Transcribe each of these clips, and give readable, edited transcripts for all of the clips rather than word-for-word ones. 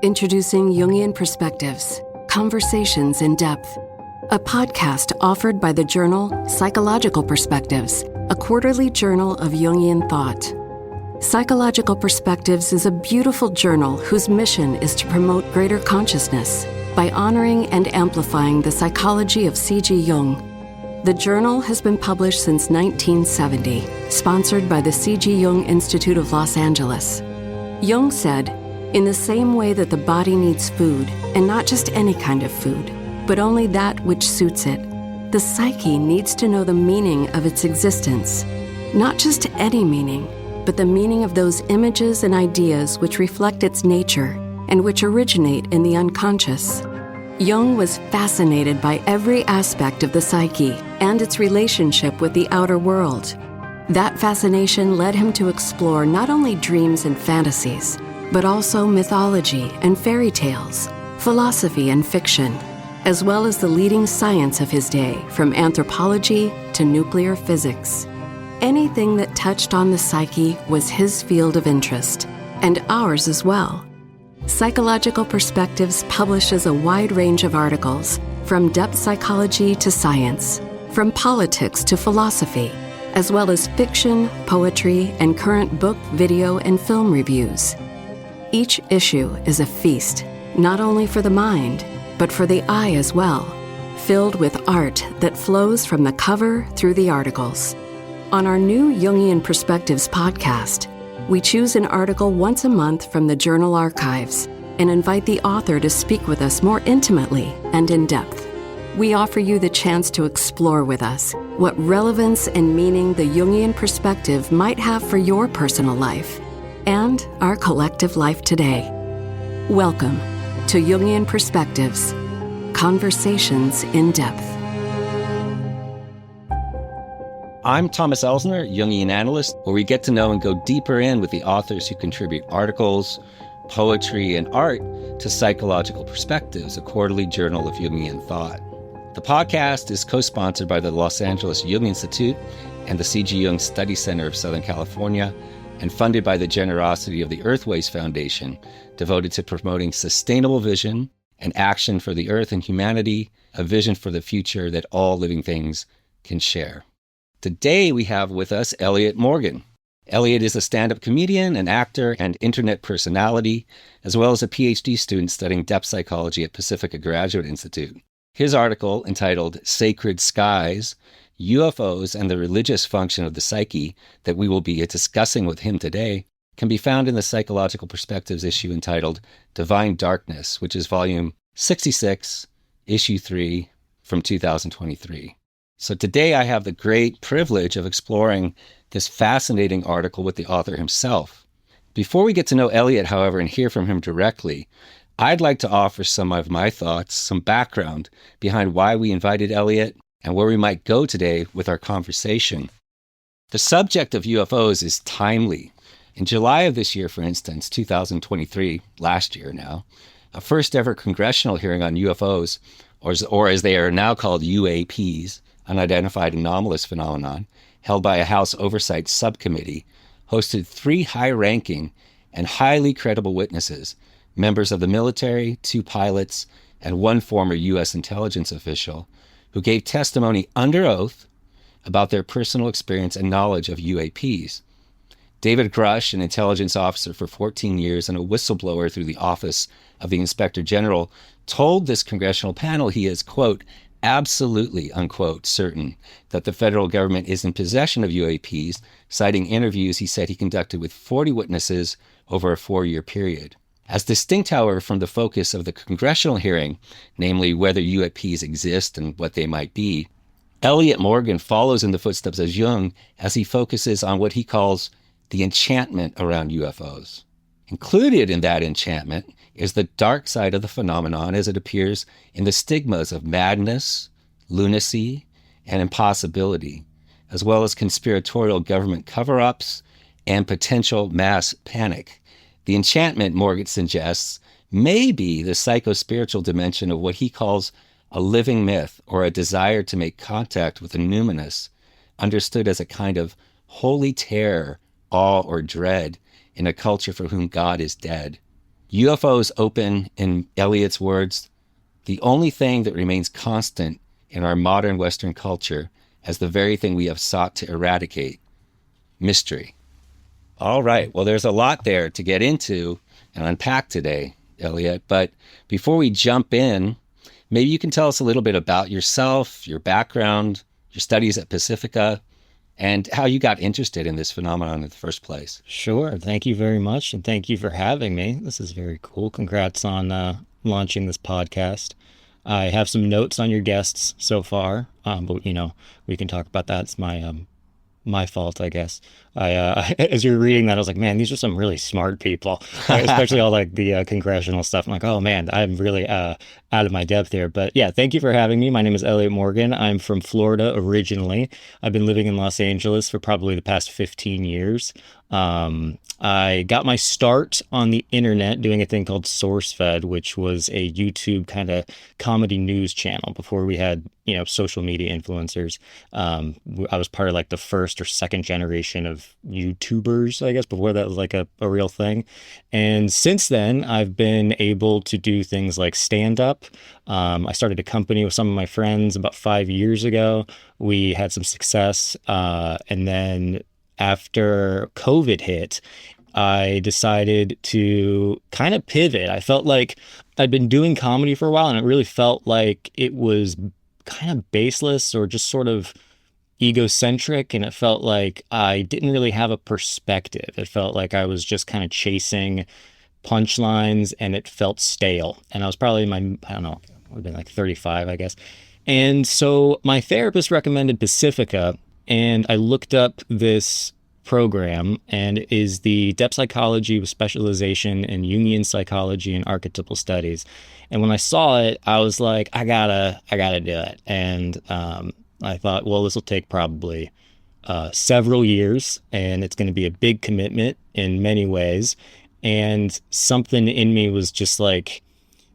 Introducing Jungian Perspectives, Conversations in Depth, a podcast offered by the journal Psychological Perspectives, a quarterly journal of Jungian thought. Psychological Perspectives is a beautiful journal whose mission is to promote greater consciousness by honoring and amplifying the psychology of C.G. Jung. The journal has been published since 1970, sponsored by the C.G. Jung Institute of Los Angeles. Jung said, "In the same way that the body needs food, and not just any kind of food, but only that which suits it, the psyche needs to know the meaning of its existence. Not just any meaning, but the meaning of those images and ideas which reflect its nature and which originate in the unconscious." Jung was fascinated by every aspect of the psyche and its relationship with the outer world. That fascination led him to explore not only dreams and fantasies, but also mythology and fairy tales, philosophy and fiction, as well as the leading science of his day, from anthropology to nuclear physics. Anything that touched on the psyche was his field of interest, and ours as well. Psychological Perspectives publishes a wide range of articles, from depth psychology to science, from politics to philosophy, as well as fiction, poetry, and current book, video, and film reviews. Each issue is a feast, not only for the mind, but for the eye as well, filled with art that flows from the cover through the articles. On our new Jungian Perspectives podcast, we choose an article once a month from the journal archives and invite the author to speak with us more intimately and in depth. We offer you the chance to explore with us what relevance and meaning the Jungian perspective might have for your personal life and our collective life today. Welcome to Jungian Perspectives, Conversations in Depth. I'm Thomas Elsner, Jungian analyst, where we get to know and go deeper in with the authors who contribute articles, poetry, and art to Psychological Perspectives, a quarterly journal of Jungian thought. The podcast is co-sponsored by the Los Angeles Jung Institute and the C.G. Jung Study Center of Southern California, and funded by the generosity of the Earthways Foundation, devoted to promoting sustainable vision and action for the Earth and humanity, a vision for the future that all living things can share. Today we have with us Elliott Morgan. Elliott is a stand-up comedian, an actor, and internet personality, as well as a PhD student studying depth psychology at Pacifica Graduate Institute. His article, entitled Sacred Skies, UFOs and the Religious Function of the Psyche, that we will be discussing with him today, can be found in the Psychological Perspectives issue entitled Divine Darkness, which is volume 66, issue 3, from 2023. So today I have the great privilege of exploring this fascinating article with the author himself. Before we get to know Elliott, however, and hear from him directly, I'd like to offer some of my thoughts, some background behind why we invited Elliott and where we might go today with our conversation. The subject of UFOs is timely. In July of this year, for instance, 2023, last year now, a first ever congressional hearing on UFOs, or as they are now called UAPs, Unidentified Anomalous Phenomenon, held by a House Oversight Subcommittee, hosted 3 high-ranking and highly credible witnesses, members of the military, 2 pilots, and 1 former U.S. intelligence official, who gave testimony under oath about their personal experience and knowledge of UAPs. David Grush, an intelligence officer for 14 years and a whistleblower through the Office of the Inspector General, told this congressional panel he is, quote, absolutely, unquote, certain that the federal government is in possession of UAPs, citing interviews he said he conducted with 40 witnesses over a 4-year period. As distinct, however, from the focus of the congressional hearing, namely whether UAPs exist and what they might be, Elliott Morgan follows in the footsteps of Jung as he focuses on what he calls the enchantment around UFOs. Included in that enchantment is the dark side of the phenomenon as it appears in the stigmas of madness, lunacy, and impossibility, as well as conspiratorial government cover-ups and potential mass panic. The enchantment, Morgan suggests, may be the psycho-spiritual dimension of what he calls a living myth or a desire to make contact with the numinous, understood as a kind of holy terror, awe, or dread in a culture for whom God is dead. UFOs open, in Elliott's words, the only thing that remains constant in our modern Western culture as the very thing we have sought to eradicate, mystery. All right. Well, there's a lot there to get into and unpack today, Elliott. But before we jump in, maybe you can tell us a little bit about yourself, your background, your studies at Pacifica, and how you got interested in this phenomenon in the first place. Sure. Thank you very much. And thank you for having me. This is very cool. Congrats on launching this podcast. I have some notes on your guests so far, but we can talk about that. It's my fault, I guess. As you were reading that, I was like, man, these are some really smart people, especially all like the congressional stuff. I'm like, oh man, I'm really out of my depth here. But yeah, thank you for having me. My name is Elliott Morgan. I'm from Florida originally. I've been living in Los Angeles for probably the past 15 years. I got my start on the internet doing a thing called SourceFed, which was a YouTube kind of comedy news channel before we had, social media influencers. I was part of like the first or second generation of YouTubers, I guess, before that was like a real thing. And since then, I've been able to do things like stand up. I started a company with some of my friends about 5 years ago. We had some success. And then after COVID hit, I decided to kind of pivot. I felt like I'd been doing comedy for a while, and it really felt like it was kind of baseless or just sort of egocentric, and it felt like I didn't really have a perspective. It felt like I was just kind of chasing punchlines, and it felt stale. And I was probably in my, I don't know, I would have been like 35, I guess. And so my therapist recommended Pacifica, and I looked up this program, and it is the depth psychology with specialization in Jungian psychology and archetypal studies. And when I saw it, I was like, I gotta do it. And I thought, well, this will take probably several years, and it's going to be a big commitment in many ways. And something in me was just like,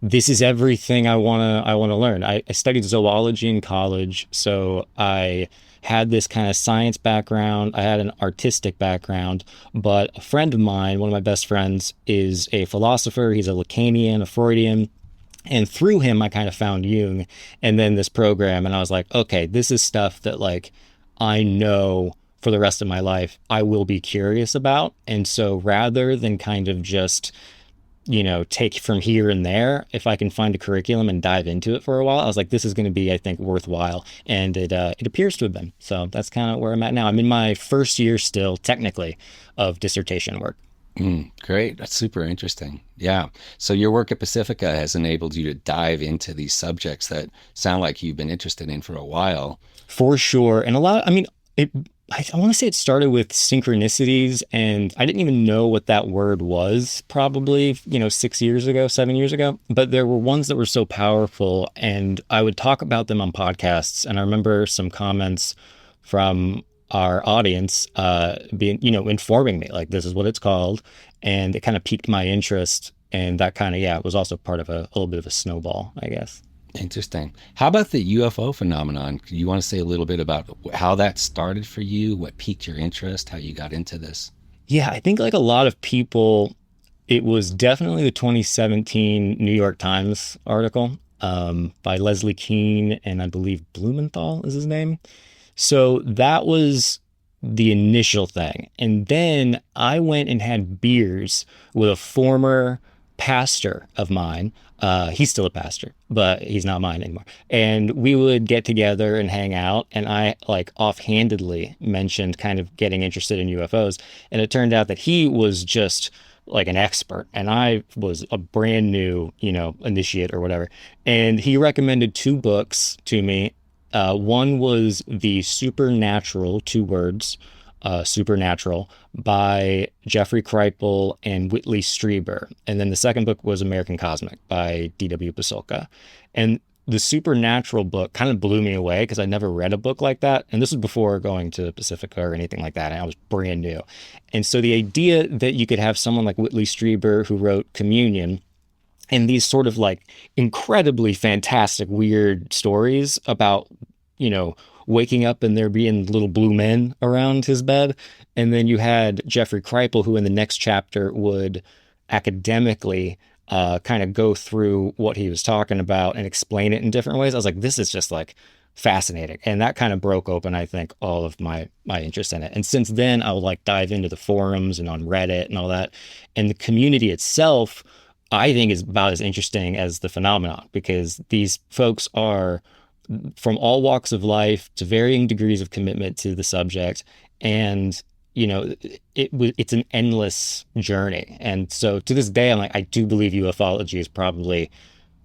this is everything I wanna learn. I studied zoology in college, so I had this kind of science background. I had an artistic background, but a friend of mine, one of my best friends, is a philosopher. He's a Lacanian, a Freudian. And through him, I kind of found Jung and then this program. And I was like, okay, this is stuff that like I know for the rest of my life I will be curious about. And so rather than kind of just take from here and there, if I can find a curriculum and dive into it for a while, I was like, this is going to be, I think, worthwhile. And it appears to have been. So that's kind of where I'm at now. I'm in my first year still, technically, of dissertation work. Great. That's super interesting. Yeah. So your work at Pacifica has enabled you to dive into these subjects that sound like you've been interested in for a while. For sure. And a lot, I want to say it started with synchronicities, and I didn't even know what that word was probably, 6 years ago, 7 years ago. But there were ones that were so powerful, and I would talk about them on podcasts. And I remember some comments from our audience being, informing me like, this is what it's called. And it kind of piqued my interest. And that kind of, it was also part of a little bit of a snowball, I guess. Interesting. How about the UFO phenomenon? You want to say a little bit about how that started for you, what piqued your interest, how you got into this? Yeah, I think like a lot of people, it was definitely the 2017 New York Times article by Leslie Kean, and I believe Blumenthal is his name. So that was the initial thing. And then I went and had beers with a former pastor of mine. He's still a pastor, but he's not mine anymore. And we would get together and hang out. And I like offhandedly mentioned kind of getting interested in UFOs. And it turned out that he was just like an expert, and I was a brand new, initiate or whatever. And he recommended 2 books to me. One was The Supernatural, 2 words, Supernatural, by Jeffrey Kripal and Whitley Strieber. And then the second book was American Cosmic by D.W. Pasulka. And the Supernatural book kind of blew me away because I never read a book like that. And this was before going to Pacifica or anything like that. And I was brand new. And so the idea that you could have someone like Whitley Strieber, who wrote Communion, and these sort of like incredibly fantastic, weird stories about, waking up and there being little blue men around his bed. And then you had Jeffrey Kripal, who in the next chapter would academically kind of go through what he was talking about and explain it in different ways, I was like, this is just like fascinating. And that kind of broke open, I think, all of my interest in it. And since then, I'll like dive into the forums and on Reddit and all that. And the community itself, I think, is about as interesting as the phenomenon, because these folks are from all walks of life to varying degrees of commitment to the subject. And it's an endless journey. And so to this day, I'm like, I do believe ufology is probably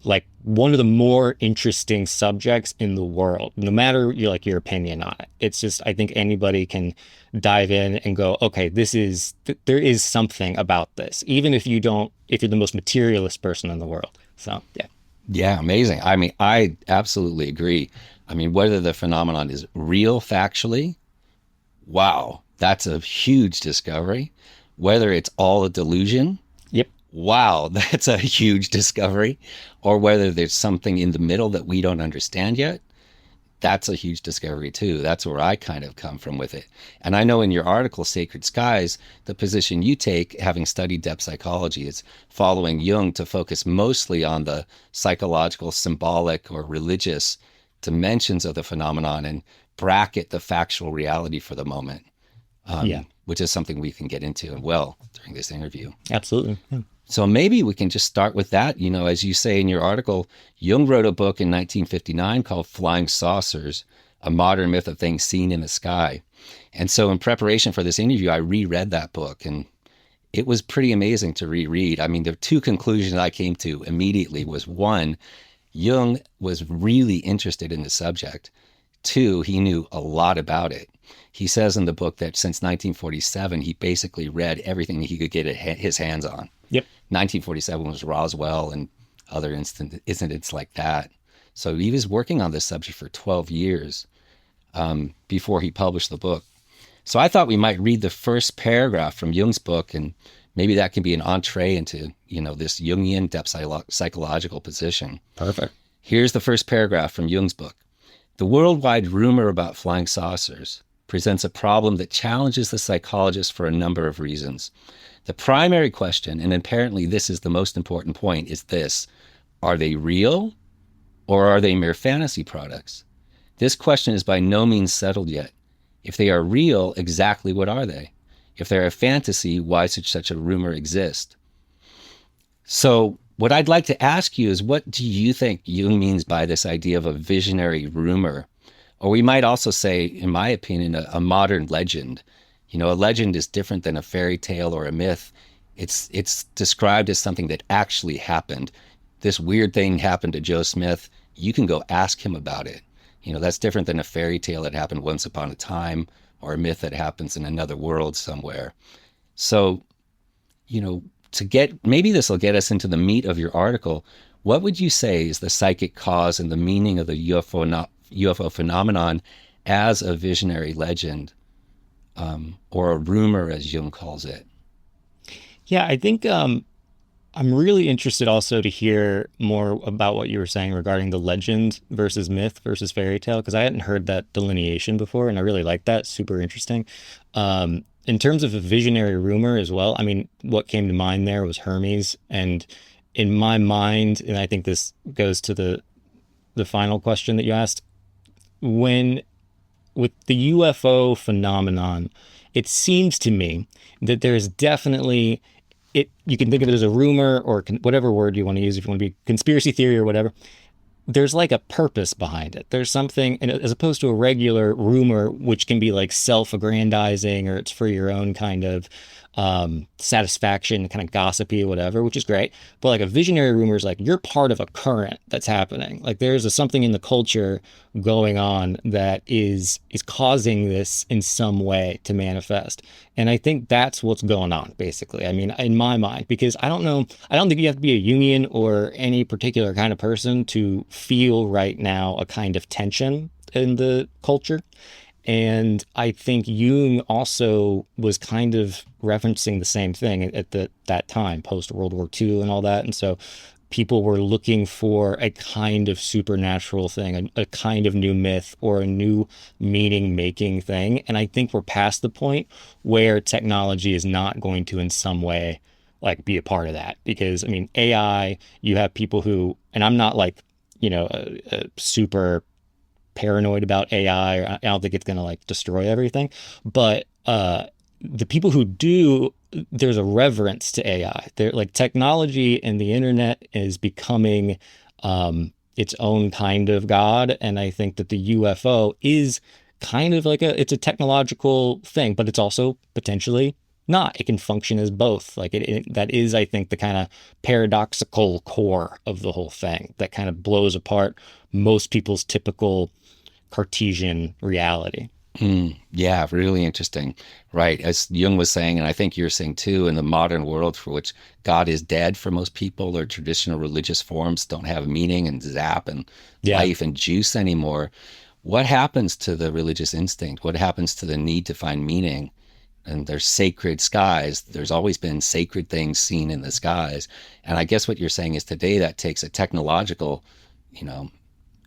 like one of the more interesting subjects in the world, no matter your opinion on it. It's just, I think anybody can dive in and go, okay, there is something about this, even if you're the most materialist person in the world. So, yeah. Yeah, amazing. I mean, I absolutely agree. I mean, whether the phenomenon is real factually, wow, that's a huge discovery. Whether it's all a delusion, yep, wow, that's a huge discovery. Or whether there's something in the middle that we don't understand yet, that's a huge discovery too. That's where I kind of come from with it. And I know in your article, Sacred Skies, the position you take, having studied depth psychology, is following Jung to focus mostly on the psychological, symbolic, or religious dimensions of the phenomenon and bracket the factual reality for the moment, which is something we can get into during this interview. Absolutely. Yeah. So maybe we can just start with that. As you say in your article, Jung wrote a book in 1959 called Flying Saucers, A Modern Myth of Things Seen in the Sky. And so in preparation for this interview, I reread that book, and it was pretty amazing to reread. I mean, there are two conclusions I came to immediately. Was one, Jung was really interested in the subject. Two, he knew a lot about it. He says in the book that since 1947, he basically read everything he could get his hands on. Yep. 1947 was Roswell and other incidents like that. So he was working on this subject for 12 years before he published the book. So I thought we might read the first paragraph from Jung's book, and maybe that can be an entree into, this Jungian depth psychological position. Perfect. Here's the first paragraph from Jung's book. The worldwide rumor about flying saucers presents a problem that challenges the psychologist for a number of reasons. The primary question, and apparently this is the most important point, is this: are they real or are they mere fantasy products? This question is by no means settled yet. If they are real, exactly what are they? If they're a fantasy, why should such a rumor exist? So what I'd like to ask you is, what do you think Jung means by this idea of a visionary rumor? Or we might also say, in my opinion, a modern legend. A legend is different than a fairy tale or a myth. It's described as something that actually happened. This weird thing happened to Joe Smith. You can go ask him about it. That's different than a fairy tale that happened once upon a time, or a myth that happens in another world somewhere. So, maybe this will get us into the meat of your article. What would you say is the psychic cause and the meaning of the UFO phenomenon as a visionary legend, or a rumor, as Jung calls it? Yeah, I think I'm really interested also to hear more about what you were saying regarding the legend versus myth versus fairy tale, because I hadn't heard that delineation before, and I really like that. Super interesting. In terms of a visionary rumor as well, I mean, what came to mind there was Hermes. And in my mind, and I think this goes to the final question that you asked, with the UFO phenomenon, it seems to me that there's definitely, you can think of it as a rumor, or whatever word you want to use, if you want to be conspiracy theory or whatever. There's like a purpose behind it. There's something, and as opposed to a regular rumor, which can be like self-aggrandizing, or it's for your own kind of satisfaction, kind of gossipy or whatever, which is great. But like a visionary rumor is like you're part of a current that's happening. Like there's something in the culture going on that is causing this in some way to manifest. And I think that's what's going on, basically. I mean, in my mind, because I don't think you have to be a Jungian or any particular kind of person to feel right now a kind of tension in the culture. And I think Jung also was kind of referencing the same thing at that time, post World War II and all that. And so people were looking for a kind of supernatural thing, a kind of new myth or a new meaning-making thing. And I think we're past the point where technology is not going to in some way like be a part of that. Because I mean, AI, you have people who, and I'm not like, super paranoid about AI. I don't think it's going to like destroy everything, but the people who do, there's a reverence to AI. They're like, technology and the internet is becoming its own kind of God, and I think that the UFO is kind of like it's a technological thing, but it's also potentially not. It can function as both. Like that is, I think, the kind of paradoxical core of the whole thing that kind of blows apart most people's typical Cartesian reality. Yeah, really interesting. Right. As Jung was saying, and I think you're saying too, in the modern world for which God is dead for most people, or traditional religious forms don't have meaning and zap and life and juice anymore. What happens to the religious instinct? What happens to the need to find meaning? And there's sacred skies. There's always been sacred things seen in the skies. And I guess what you're saying is today that takes a technological,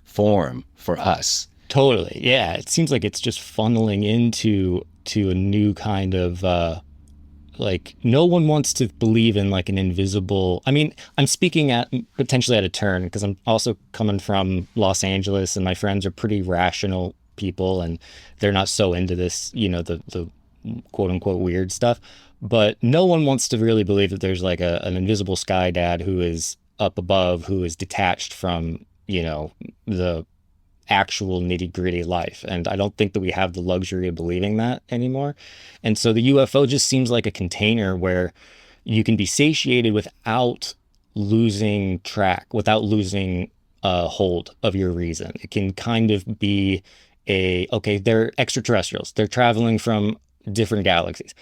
form for us. Totally. Yeah. It seems like it's just funneling into a new kind of like, no one wants to believe in like an invisible. I mean, I'm speaking at potentially at a turn because I'm also coming from Los Angeles, and my friends are pretty rational people, and they're not so into this, the quote unquote weird stuff. But no one wants to really believe that there's like an invisible sky dad who is up above, who is detached from, the actual nitty gritty life. And I don't think that we have the luxury of believing that anymore. And so the UFO just seems like a container where you can be satiated without losing track, without losing hold of your reason. It can kind of be okay, they're extraterrestrials. They're traveling from different galaxies.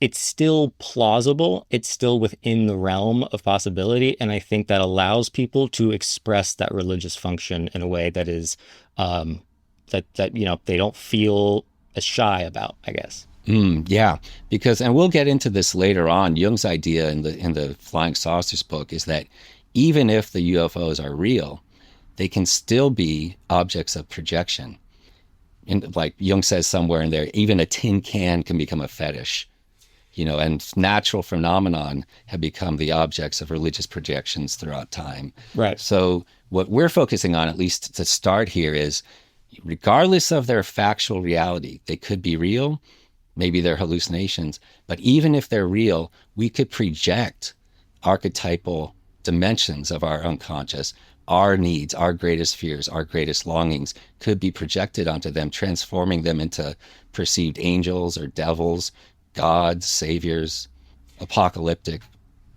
It's still plausible. It's still within the realm of possibility. And I think that allows people to express that religious function in a way that is, that they don't feel as shy about, I guess. Yeah, because, and we'll get into this later on, Jung's idea in the Flying Saucers book is that even if the UFOs are real, they can still be objects of projection. And like Jung says somewhere in there, even a tin can can become a fetish, and natural phenomenon have become the objects of religious projections throughout time. Right. So what we're focusing on, at least to start here, is regardless of their factual reality, they could be real, maybe they're hallucinations, but even if they're real, we could project archetypal dimensions of our unconscious. Our needs, our greatest fears, our greatest longings could be projected onto them, transforming them into perceived angels or devils, gods, saviors, apocalyptic,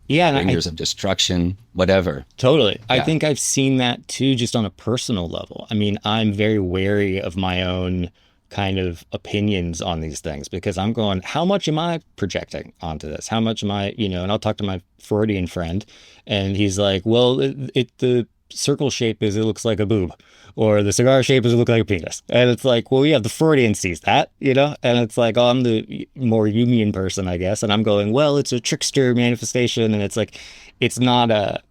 bringers of destruction, whatever. Totally. Yeah. I think I've seen that too, just on a personal level. I mean, I'm very wary of my own kind of opinions on these things because I'm going, how much am I projecting onto this? How much am I, and I'll talk to my Freudian friend and he's like, well, the circle shape is it looks like a boob, or the cigar shape is it look like a penis. And it's like, well, yeah, the Freudian sees that, and it's like, oh, I'm the more Jungian person, I guess. And I'm going, well, it's a trickster manifestation. And it's like, it's not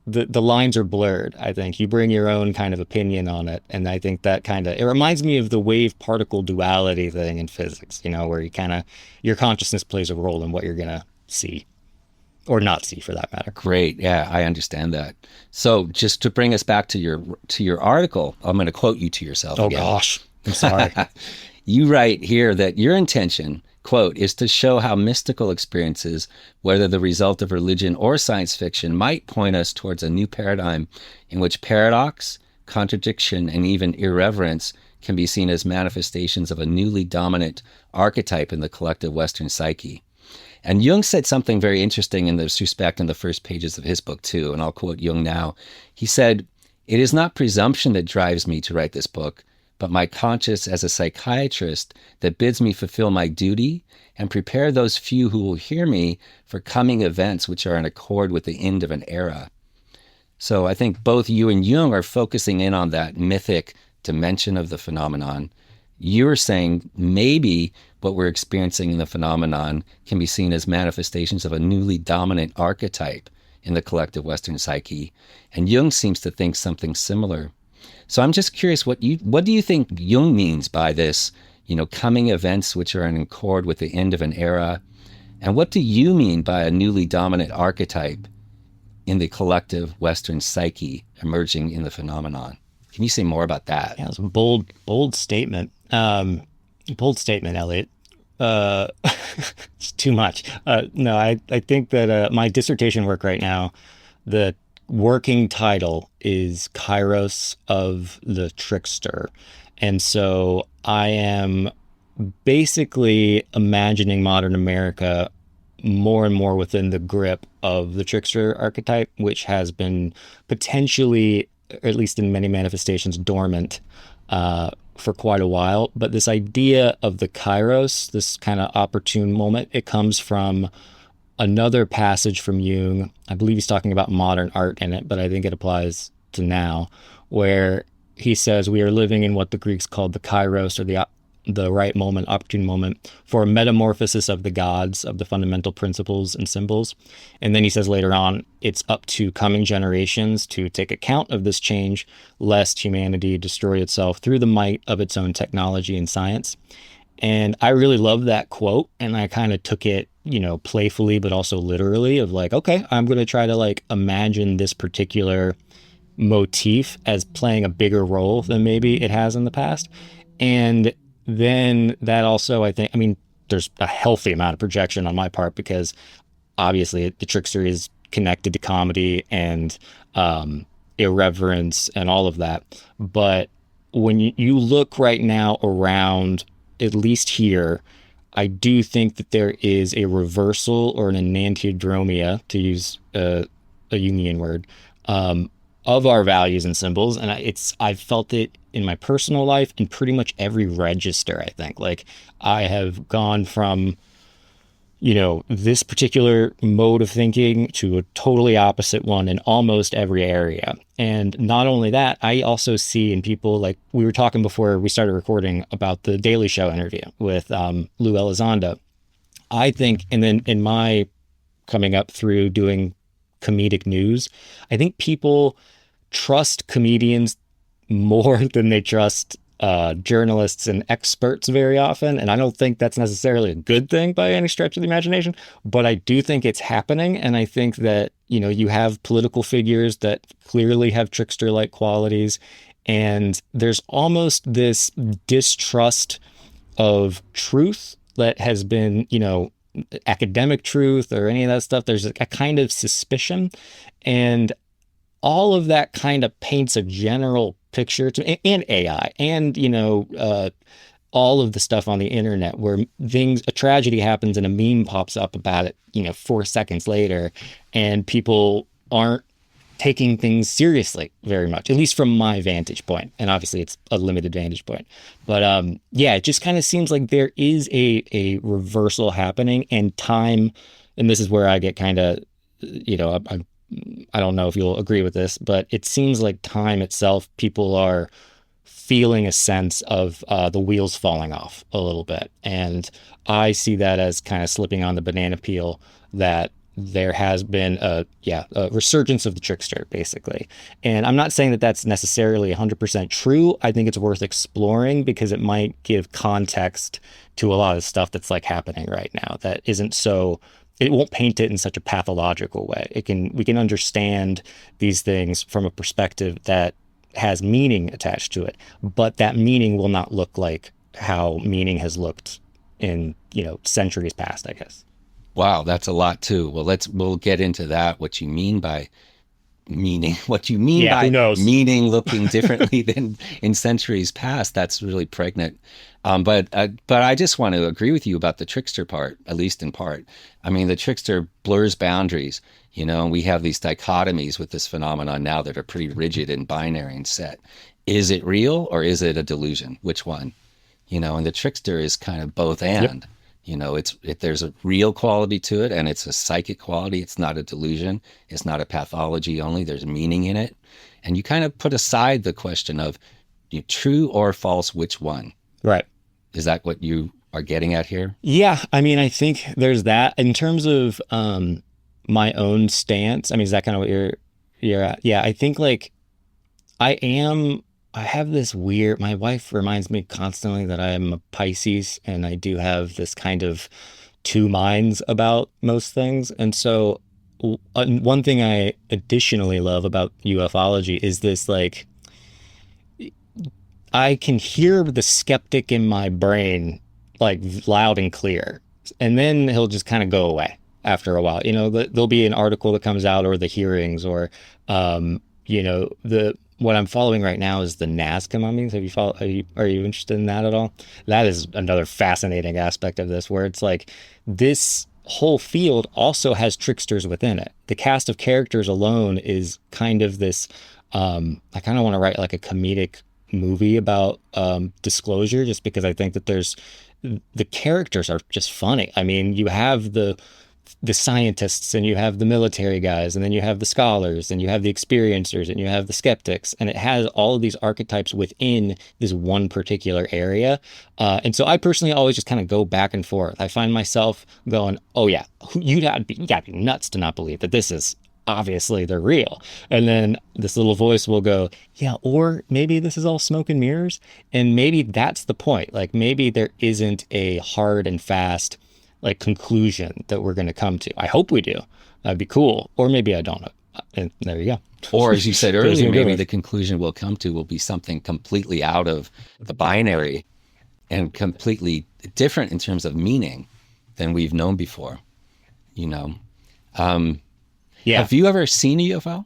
the lines are blurred. I think you bring your own kind of opinion on it. And I think that it reminds me of the wave particle duality thing in physics, where your consciousness plays a role in what you're going to see. Or not see, for that matter. Great. Yeah, I understand that. So just to bring us back to your article, I'm going to quote you to yourself again. Oh, gosh. I'm sorry. You write here that your intention, quote, is to show how mystical experiences, whether the result of religion or science fiction, might point us towards a new paradigm in which paradox, contradiction, and even irreverence can be seen as manifestations of a newly dominant archetype in the collective Western psyche. And Jung said something very interesting in this respect in the first pages of his book, too, and I'll quote Jung now. He said, "It is not presumption that drives me to write this book, but my conscience as a psychiatrist that bids me fulfill my duty and prepare those few who will hear me for coming events which are in accord with the end of an era." So I think both you and Jung are focusing in on that mythic dimension of the phenomenon. You're saying maybe what we're experiencing in the phenomenon can be seen as manifestations of a newly dominant archetype in the collective Western psyche. And Jung seems to think something similar. So I'm just curious, what do you think Jung means by this, coming events which are in accord with the end of an era? And what do you mean by a newly dominant archetype in the collective Western psyche emerging in the phenomenon? Can you say more about that? Yeah, it's a bold statement. Bold statement, Elliott. It's too much. No, I think that my dissertation work right now, the working title is Kairos of the Trickster. And so I am basically imagining modern America more and more within the grip of the trickster archetype, which has been potentially, or at least in many manifestations, dormant for quite a while. But this idea of the Kairos, this kind of opportune moment, it comes from another passage from Jung. I believe he's talking about modern art in it, but I think it applies to now, where he says we are living in what the Greeks called the Kairos, or the right moment, opportune moment, for a metamorphosis of the gods, of the fundamental principles and symbols. And then he says later on, it's up to coming generations to take account of this change, lest humanity destroy itself through the might of its own technology and science. And I really love that quote, and I kind of took it, playfully, but also literally, of like, okay, I'm going to try to like imagine this particular motif as playing a bigger role than maybe it has in the past. And then that also, I think, there's a healthy amount of projection on my part, because obviously the trickster is connected to comedy and irreverence and all of that. But when you look right now around, at least here, I do think that there is a reversal or an enantiodromia, to use a Jungian word, of our values and symbols. And I've felt it in my personal life in pretty much every register, I think. Like, I have gone from, this particular mode of thinking to a totally opposite one in almost every area. And not only that, I also see in people, like we were talking before we started recording about the Daily Show interview with Lou Elizondo. I think, and then in my coming up through doing comedic news, I think people trust comedians more than they trust journalists and experts very often. And I don't think that's necessarily a good thing by any stretch of the imagination, but I do think it's happening. And I think that, you have political figures that clearly have trickster-like qualities. And there's almost this distrust of truth that has been, academic truth or any of that stuff. There's a kind of suspicion. And all of that kind of paints a general picture to, and AI, and all of the stuff on the internet where a tragedy happens and a meme pops up about it 4 seconds later, and people aren't taking things seriously very much, at least from my vantage point. And obviously it's a limited vantage point, but it just kind of seems like there is a reversal happening, and time, and this is where I get kind of, I don't know if you'll agree with this, but it seems like time itself, people are feeling a sense of the wheels falling off a little bit. And I see that as kind of slipping on the banana peel, that there has been a resurgence of the trickster, basically. And I'm not saying that that's necessarily 100% true. I think it's worth exploring, because it might give context to a lot of stuff that's like happening right now that isn't so... It won't paint it in such a pathological way. We can understand these things from a perspective that has meaning attached to it, but that meaning will not look like how meaning has looked in, centuries past, I guess. Wow, that's a lot too. Well, we'll get into that. What you mean by meaning, who knows? Meaning looking differently than in centuries past. That's really pregnant. But I just want to agree with you about the trickster part, at least in part. The trickster blurs boundaries, and we have these dichotomies with this phenomenon now that are pretty rigid and binary and set. Is it real or is it a delusion? Which one? And the trickster is kind of both and. Yep. There's a real quality to it, and it's a psychic quality. It's not a delusion. It's not a pathology only. There's meaning in it. And you kind of put aside the question of true or false, which one? Right. Is that what you are getting at here? Yeah. I think there's that. In terms of my own stance, is that kind of what you're at? Yeah. I think like I have this my wife reminds me constantly that I am a Pisces, and I do have this kind of two minds about most things. And so one thing I additionally love about ufology is this, like, I can hear the skeptic in my brain like loud and clear, and then he'll just kind of go away after a while. There'll be an article that comes out, or the hearings, or the what I'm following right now is the Nazca mummies. Are you interested in that at all? That is another fascinating aspect of this, where it's like this whole field also has tricksters within it. The cast of characters alone is kind of this. I kind of want to write like a comedic movie about disclosure, just because I think that the characters are just funny. I mean, you have the scientists, and you have the military guys, and then you have the scholars, and you have the experiencers, and you have the skeptics, and it has all of these archetypes within this one particular area. And so I personally always just kind of go back and forth. I find myself going, oh yeah, you gotta be nuts to not believe that this is obviously they're real. And then this little voice will go, yeah, or maybe this is all smoke and mirrors. And maybe that's the point. Like, maybe there isn't a hard and fast like conclusion that we're going to come to. I hope we do. That'd be cool. Or maybe I don't. And there you go. Or, as you said earlier, maybe the conclusion we'll come to will be something completely out of the binary and completely different in terms of meaning than we've known before. Yeah. Have you ever seen a UFO?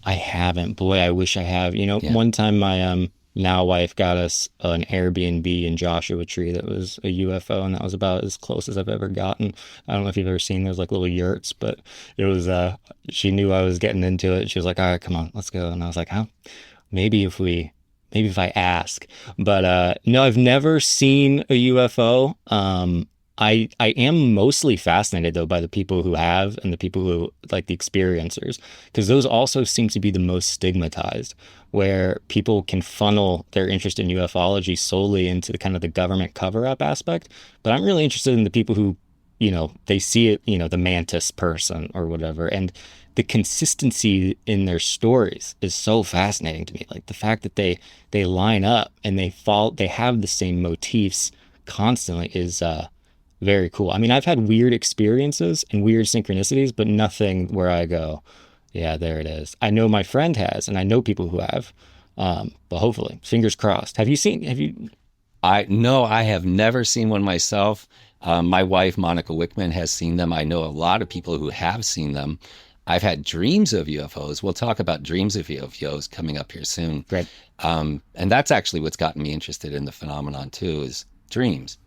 I haven't. Boy, I wish I have. One time my now wife got us an Airbnb in Joshua Tree that was a UFO, and that was about as close as I've ever gotten. I don't know if you've ever seen those like little yurts, but it was, she knew I was getting into it. She was like, all right, come on, let's go. And I was like, maybe if I ask. But no, I've never seen a UFO. I am mostly fascinated, though, by the people who have, and the people who, like, the experiencers, because those also seem to be the most stigmatized, where people can funnel their interest in ufology solely into the kind of the government cover-up aspect. But I'm really interested in the people who, they see it, the mantis person or whatever, and the consistency in their stories is so fascinating to me. Like, the fact that they line up and they have the same motifs constantly is very cool. I mean, I've had weird experiences and weird synchronicities, but nothing where I go, yeah, there it is. I know my friend has, and I know people who have, but hopefully, fingers crossed. Have you? No, I have never seen one myself. My wife, Monica Wickman, has seen them. I know a lot of people who have seen them. I've had dreams of UFOs. We'll talk about dreams of UFOs coming up here soon. Great. And that's actually what's gotten me interested in the phenomenon too, is dreams.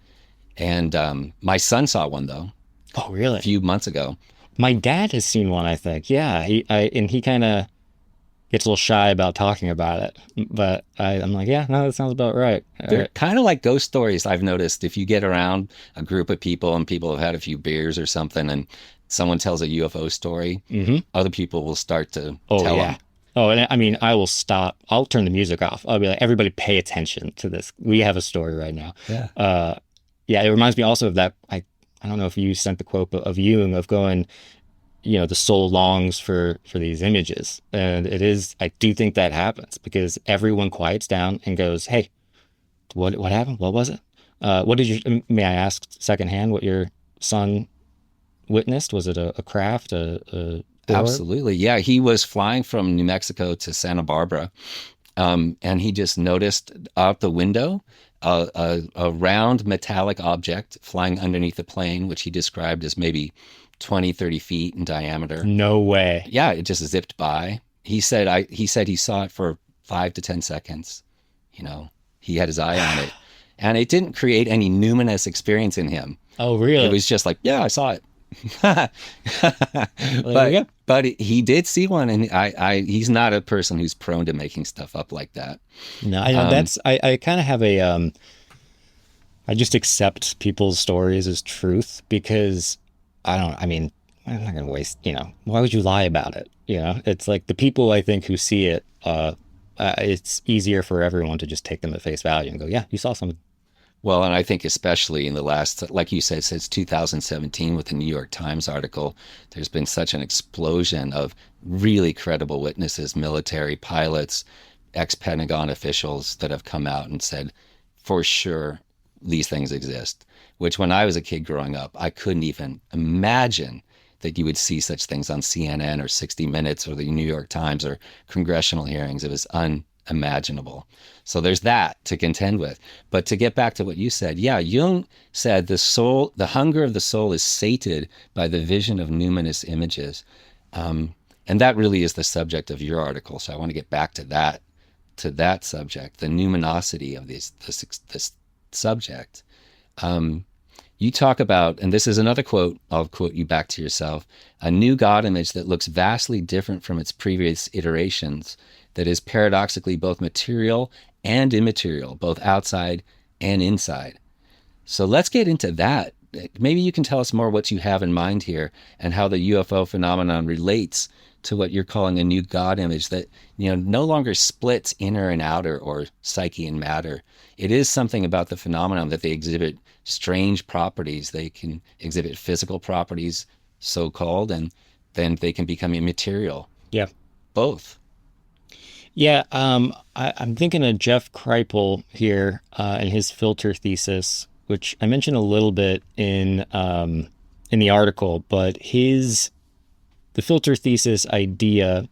And my son saw one, though. Oh, really? A few months ago. My dad has seen one, I think. Yeah, he kind of gets a little shy about talking about it. But I'm like, yeah, no, that sounds about right. They're kind of like ghost stories, I've noticed. If you get around a group of people and people have had a few beers or something, and someone tells a UFO story, other people will start to tell them. Oh, and I mean, I will stop. I'll turn the music off. I'll be like, everybody pay attention to this. We have a story right now. Yeah. Yeah, it reminds me also of that. I don't know if you sent the quote of Jung of going, the soul longs for these images. And it is, I do think that happens because everyone quiets down and goes, hey, what happened? What was it? May I ask secondhand what your son witnessed? Was it a craft? Absolutely. Yeah. He was flying from New Mexico to Santa Barbara. And he just noticed out the window a round metallic object flying underneath the plane, which he described as maybe 20, 30 feet in diameter. No way. Yeah, it just zipped by. He said he saw it for 5 to 10 seconds. He had his eye on it. And it didn't create any numinous experience in him. Oh, really? It was just like, yeah, I saw it. Well, but he did see one, and he's not a person who's prone to making stuff up like that. No, I kind of have I just accept people's stories as truth because I'm not going to waste, why would you lie about it? It's like the people I think who see it, it's easier for everyone to just take them at face value and go, yeah, you saw something. Well, and I think especially in the last, like you said, since 2017 with the New York Times article, there's been such an explosion of really credible witnesses, military pilots, ex-Pentagon officials that have come out and said, for sure, these things exist, which when I was a kid growing up, I couldn't even imagine that you would see such things on CNN or 60 Minutes or the New York Times or congressional hearings. It was unimaginable. So there's that to contend with. But to get back to what you said, yeah, Jung said the hunger of the soul is sated by the vision of numinous images. And that really is the subject of your article. So I want to get back to that subject, the numinosity of this subject. You talk about, and this is another quote, I'll quote you back to yourself, a new God image that looks vastly different from its previous iterations, that is paradoxically both material and immaterial, both outside and inside. So let's get into that. Maybe you can tell us more what you have in mind here and how the UFO phenomenon relates to what you're calling a new God image that, no longer splits inner and outer or psyche and matter. It is something about the phenomenon that they exhibit strange properties. They can exhibit physical properties, so-called, and then they can become immaterial. Yeah. Both. Yeah, I'm thinking of Jeff Kripal here and his filter thesis, which I mentioned a little bit in the article, but the filter thesis idea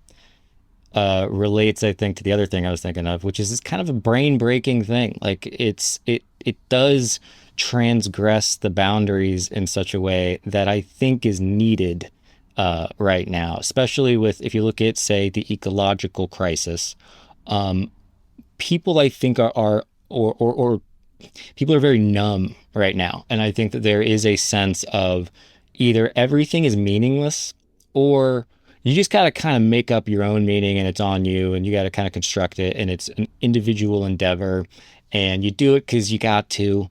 relates, I think, to the other thing I was thinking of, which is it's kind of a brain-breaking thing. Like it does transgress the boundaries in such a way that I think is needed right now, especially if you look at, say, the ecological crisis. People, I think, are people are very numb right now, and I think that there is a sense of either everything is meaningless, or you just got to kind of make up your own meaning and it's on you, and you got to kind of construct it, and it's an individual endeavor, and you do it because you got to.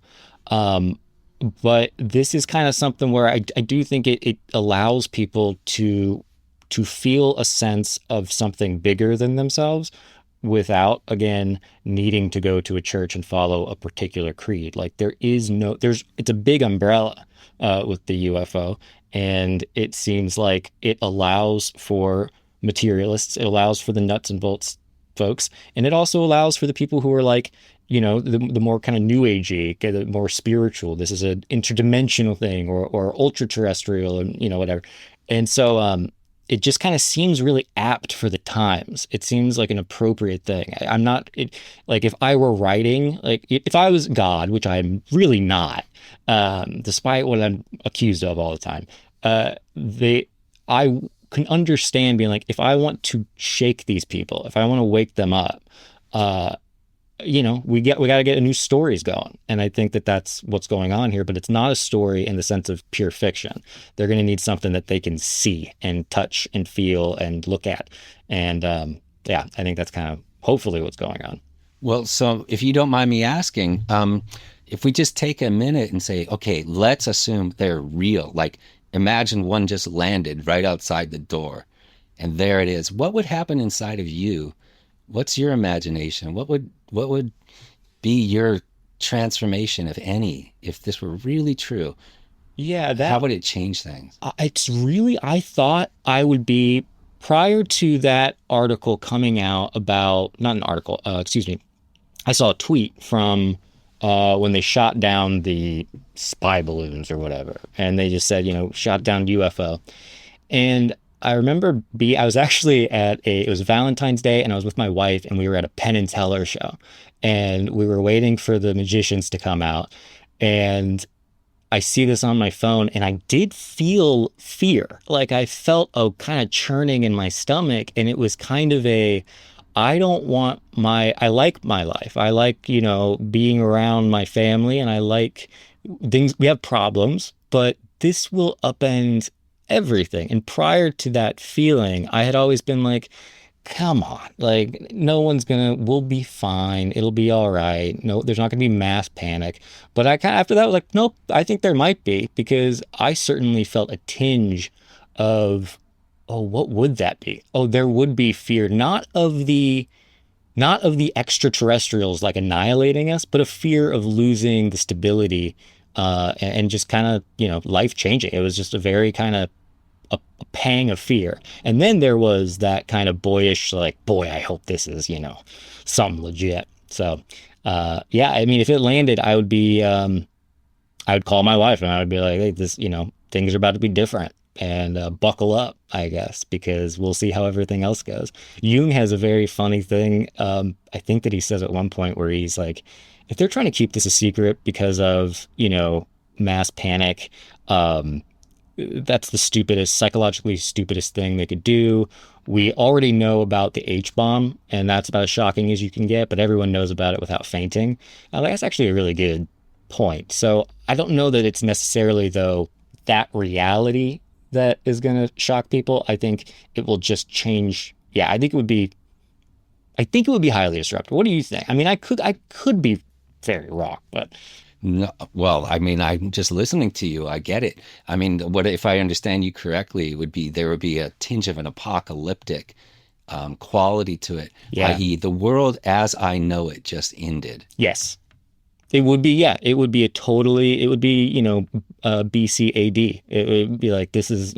But this is kind of something where I do think it allows people to feel a sense of something bigger than themselves without, again, needing to go to a church and follow a particular creed. Like it's a big umbrella with the UFO, and it seems like it allows for materialists, it allows for the nuts and bolts folks, and it also allows for the people who are like, the more kind of new agey, the more spiritual. This is an interdimensional thing, or ultra terrestrial, and whatever. And so it just kind of seems really apt for the times. It seems like an appropriate thing. Like if I were writing, like if I was God, which I'm really not, despite what I'm accused of all the time, I can understand being like, if I want to shake these people, if I want to wake them up, we got to get new stories going. And I think that that's what's going on here, but it's not a story in the sense of pure fiction. They're going to need something that they can see and touch and feel and look at. And I think that's kind of hopefully what's going on. Well, so if you don't mind me asking, if we just take a minute and say, okay, let's assume they're real. Like imagine one just landed right outside the door and there it is. What would happen inside of you? What's your imagination? What would be your transformation, if any, if this were really true? Yeah, how would it change things? I thought I would be, prior to that article coming out about, not an article, excuse me, I saw a tweet from when they shot down the spy balloons or whatever, and they just said, shot down UFO. And I remember I was actually it was Valentine's Day, and I was with my wife, and we were at a Penn and Teller show, and we were waiting for the magicians to come out, and I see this on my phone, and I did feel fear. Like I felt a kind of churning in my stomach, and it was kind of I like my life. I like, being around my family, and I like things. We have problems, but this will upend everything. And prior to that feeling, I had always been like, come on, like we'll be fine. It'll be all right. No, there's not gonna be mass panic. But after that, I was like, nope, I think there might be, because I certainly felt a tinge of, oh, what would that be? Oh, there would be fear, not of the extraterrestrials like annihilating us, but a fear of losing the stability and just kind of, life changing. It was just a very kind of a pang of fear. And then there was that kind of boyish, like, boy, I hope this is, something legit. So, yeah, I mean, if it landed, I would call my wife and I would be like, hey, this, things are about to be different, and buckle up, I guess, because we'll see how everything else goes. Jung has a very funny thing. I think that he says at one point where he's like, if they're trying to keep this a secret because of, mass panic, that's the psychologically stupidest thing they could do. We already know about the H-bomb, and that's about as shocking as you can get, but everyone knows about it without fainting. That's actually a really good point. So I don't know that it's necessarily, though, that reality that is going to shock people. I think it will just change. Yeah, I think it would be highly disruptive. What do you think? I mean, I could be very wrong, but no, well, I mean, I'm just listening to you. I get it. I mean, what if I understand you correctly? There would be a tinge of an apocalyptic quality to it, i.e., the world as I know it just ended. Yes, it would be. Yeah, it would be BC AD. It would be like, this is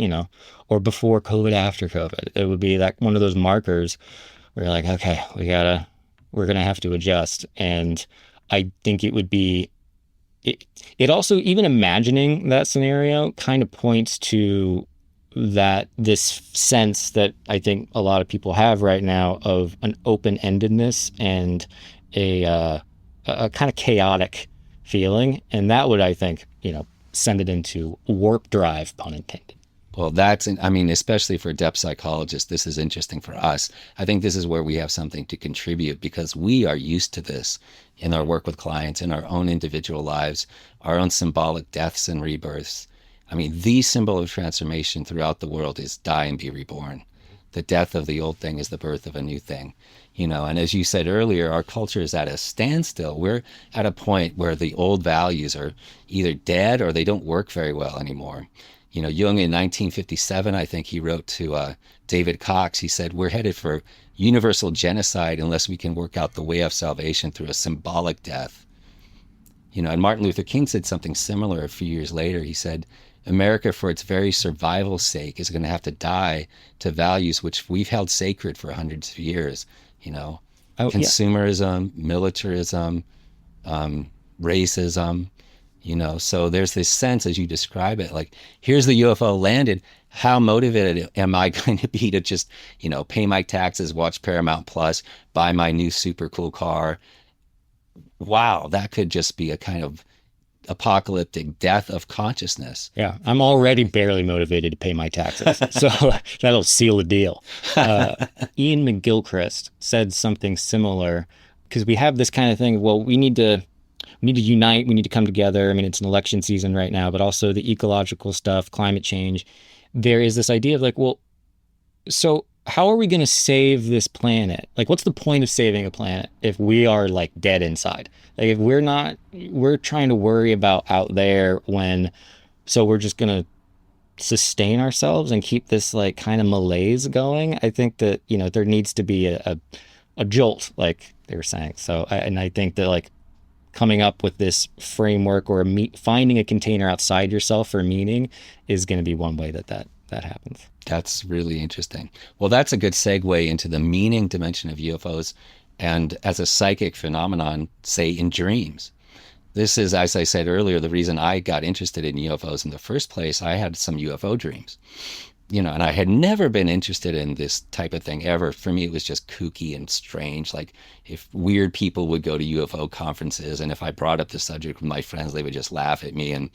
or before COVID, after COVID. It would be like one of those markers where you're like, okay, we're gonna have to adjust. And I think it would be. It also, even imagining that scenario, kind of points to this sense that I think a lot of people have right now of an open-endedness and a kind of chaotic feeling, and that would, I think, send it into warp drive, pun intended. Well, especially for depth psychologists, this is interesting for us. I think this is where we have something to contribute, because we are used to this in our work with clients, in our own individual lives, our own symbolic deaths and rebirths. I mean, the symbol of transformation throughout the world is die and be reborn. The death of the old thing is the birth of a new thing. And as you said earlier, our culture is at a standstill. We're at a point where the old values are either dead or they don't work very well anymore. Jung in 1957, I think he wrote to David Cox, he said, we're headed for universal genocide unless we can work out the way of salvation through a symbolic death. And Martin Luther King said something similar a few years later. He said, America, for its very survival's sake, is going to have to die to values which we've held sacred for hundreds of years. Consumerism, militarism, racism. So there's this sense, as you describe it, like, here's the UFO landed. How motivated am I going to be to just, pay my taxes, watch Paramount Plus, buy my new super cool car? Wow, that could just be a kind of apocalyptic death of consciousness. Yeah, I'm already barely motivated to pay my taxes, so that'll seal the deal. Ian McGilchrist said something similar, because we have this kind of thing, well, we need to unite, we need to come together. I mean, it's an election season right now, but also the ecological stuff, climate change. There is this idea of like, well, so how are we going to save this planet? Like, what's the point of saving a planet if we are like dead inside? Like, if we're trying to worry about out there so we're just going to sustain ourselves and keep this like kind of malaise going. I think that, there needs to be a jolt, like they were saying. So, and I think that like, coming up with this framework or finding a container outside yourself for meaning is going to be one way that happens. That's really interesting. Well, that's a good segue into the meaning dimension of UFOs and as a psychic phenomenon, say in dreams. This is, as I said earlier, the reason I got interested in UFOs in the first place. I had some UFO dreams. And I had never been interested in this type of thing ever. For me, it was just kooky and strange. Like, if weird people would go to UFO conferences, and if I brought up the subject with my friends, they would just laugh at me. And,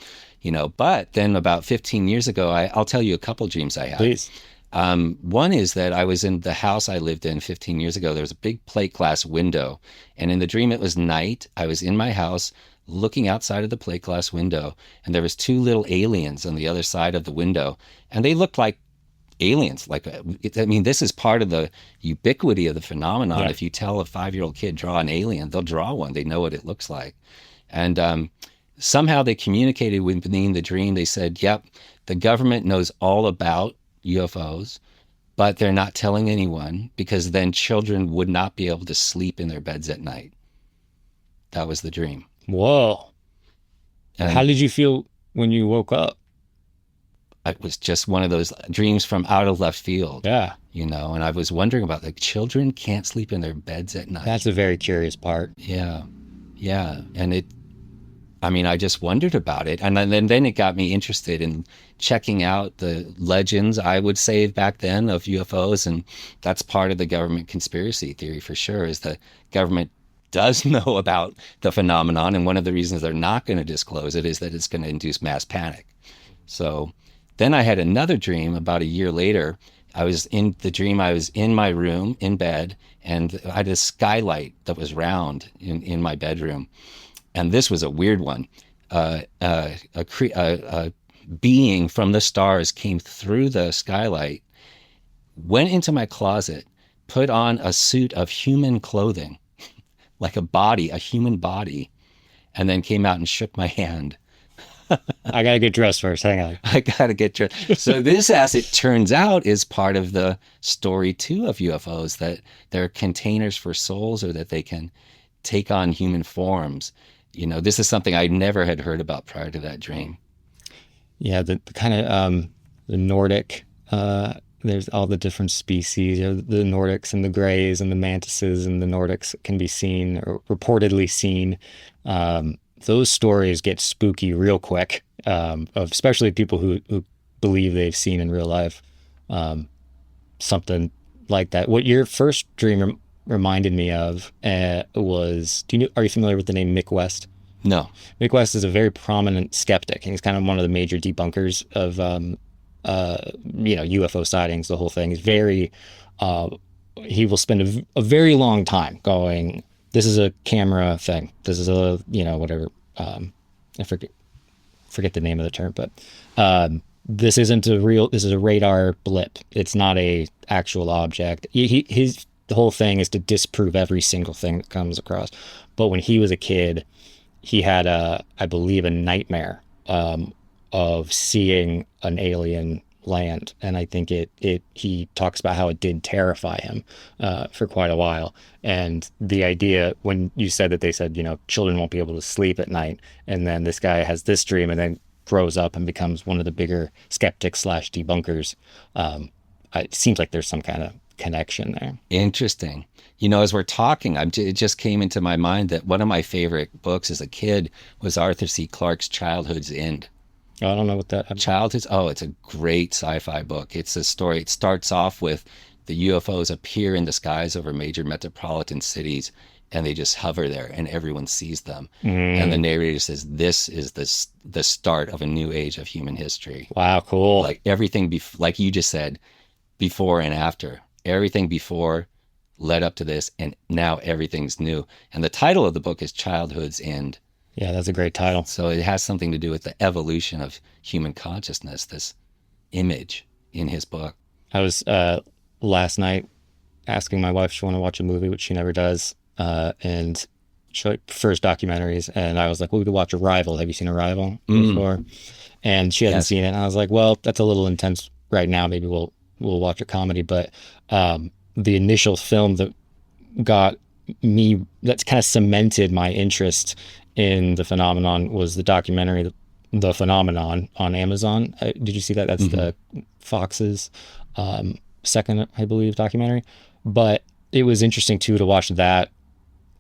but then about 15 years ago, I'll tell you a couple dreams I had. Please. One is that I was in the house I lived in 15 years ago. There was a big plate glass window. And in the dream, it was night. I was in my house looking outside of the plate glass window. And there was two little aliens on the other side of the window. And they looked like aliens. This is part of the ubiquity of the phenomenon. Yeah. If you tell a 5-year-old kid, draw an alien, they'll draw one. They know what it looks like. And somehow they communicated with me in the dream. They said, yep, the government knows all about UFOs, but they're not telling anyone because then children would not be able to sleep in their beds at night. That was the dream. Whoa. And how did you feel when you woke up? it was just one of those dreams from out of left field. Yeah. And I was wondering about, like, children can't sleep in their beds at night. That's a very curious part. Yeah. And I just wondered about it. And then it got me interested in checking out the legends, I would say back then, of UFOs. And that's part of the government conspiracy theory for sure, is the government does know about the phenomenon. And one of the reasons they're not going to disclose it is that it's going to induce mass panic. So then I had another dream about a year later. I was in my room in bed, and I had a skylight that was round in my bedroom. And this was a weird one. A being from the stars came through the skylight, went into my closet, put on a suit of human clothing, like a human body, and then came out and shook my hand. I got to get dressed first. Hang on. I got to get dressed. So this, as it turns out, is part of the story too of UFOs, that they're containers for souls, or that they can take on human forms. This is something I never had heard about prior to that dream. Yeah, the kind of the Nordic, there's all the different species, the Nordics and the Greys and the Mantises, and the Nordics can be seen, or reportedly seen. Those stories get spooky real quick, of especially people who believe they've seen in real life something like that. What your first dream reminded me of was, are you familiar with the name Mick West? No. Mick West is a very prominent skeptic, and he's kind of one of the major debunkers of UFO sightings, the whole thing. He's very he will spend a very long time going, this is a camera thing, this is a whatever, I forget the name of the term, but this isn't this is a radar blip, it's not a actual object. The whole thing is to disprove every single thing that comes across. But when he was a kid, he had I believe a nightmare of seeing an alien land, and I think he talks about how it did terrify him for quite a while. And the idea, when you said that, they said children won't be able to sleep at night, and then this guy has this dream and then grows up and becomes one of the bigger skeptics / debunkers, it seems like there's some kind of connection there. Interesting. As we're talking, it just came into my mind that one of my favorite books as a kid was Arthur C. Clarke's Childhood's End. Oh, I don't know what that... it's a great sci-fi book. It's a story. It starts off with the UFOs appear in the skies over major metropolitan cities, and they just hover there, and everyone sees them. And the narrator says, this is the start of a new age of human history. Wow, cool. Like everything, like you just said, before and after. Everything before led up to this, and now everything's new. And the title of the book is Childhood's End. Yeah, that's a great title. So it has something to do with the evolution of human consciousness, this image in his book. I was last night asking my wife if she wanted to watch a movie, which she never does, and she prefers documentaries. And I was like, well, we could watch Arrival. Have you seen Arrival before? And she hasn't seen it. And I was like, well, that's a little intense right now. Maybe we'll watch a comedy. But the initial film that that's kind of cemented my interest in the phenomenon was the documentary, The Phenomenon, on Amazon. Did you see that? That's the Fox's second, I believe, documentary. But it was interesting too to watch that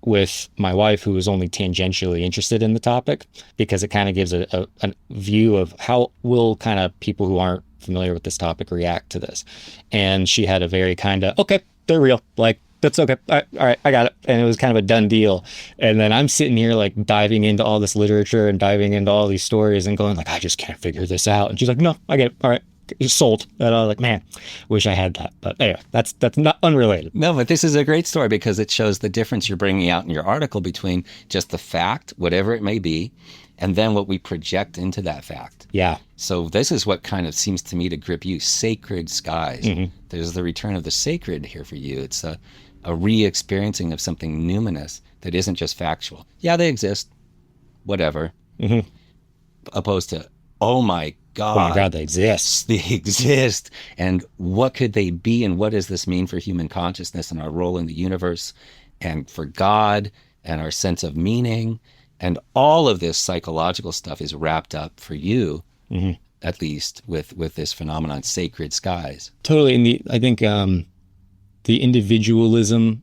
with my wife, who was only tangentially interested in the topic, because it kind of gives a view of how will kind of people who aren't familiar with this topic react to this. And she had a very kind of, okay, they're real, like, that's okay, all right, I got it. And it was kind of a done deal. And then I'm sitting here like diving into all this literature and diving into all these stories and going like, I just can't figure this out. And she's like, no, I get it, all right, you're sold. And I was like, man, wish I had that. But anyway, that's not unrelated. No, but this is a great story because it shows the difference you're bringing out in your article between just the fact, whatever it may be, and then what we project into that fact. Yeah. So this is what kind of seems to me to grip you, sacred skies. There's the return of the sacred here for you. It's a re-experiencing of something numinous that isn't just factual. Yeah, they exist, whatever. Opposed to, oh my God, they exist. They exist. And what could they be? And what does this mean for human consciousness and our role in the universe and for God and our sense of meaning? And all of this psychological stuff is wrapped up for you at least, with this phenomenon, sacred skies. Totally. And I think the individualism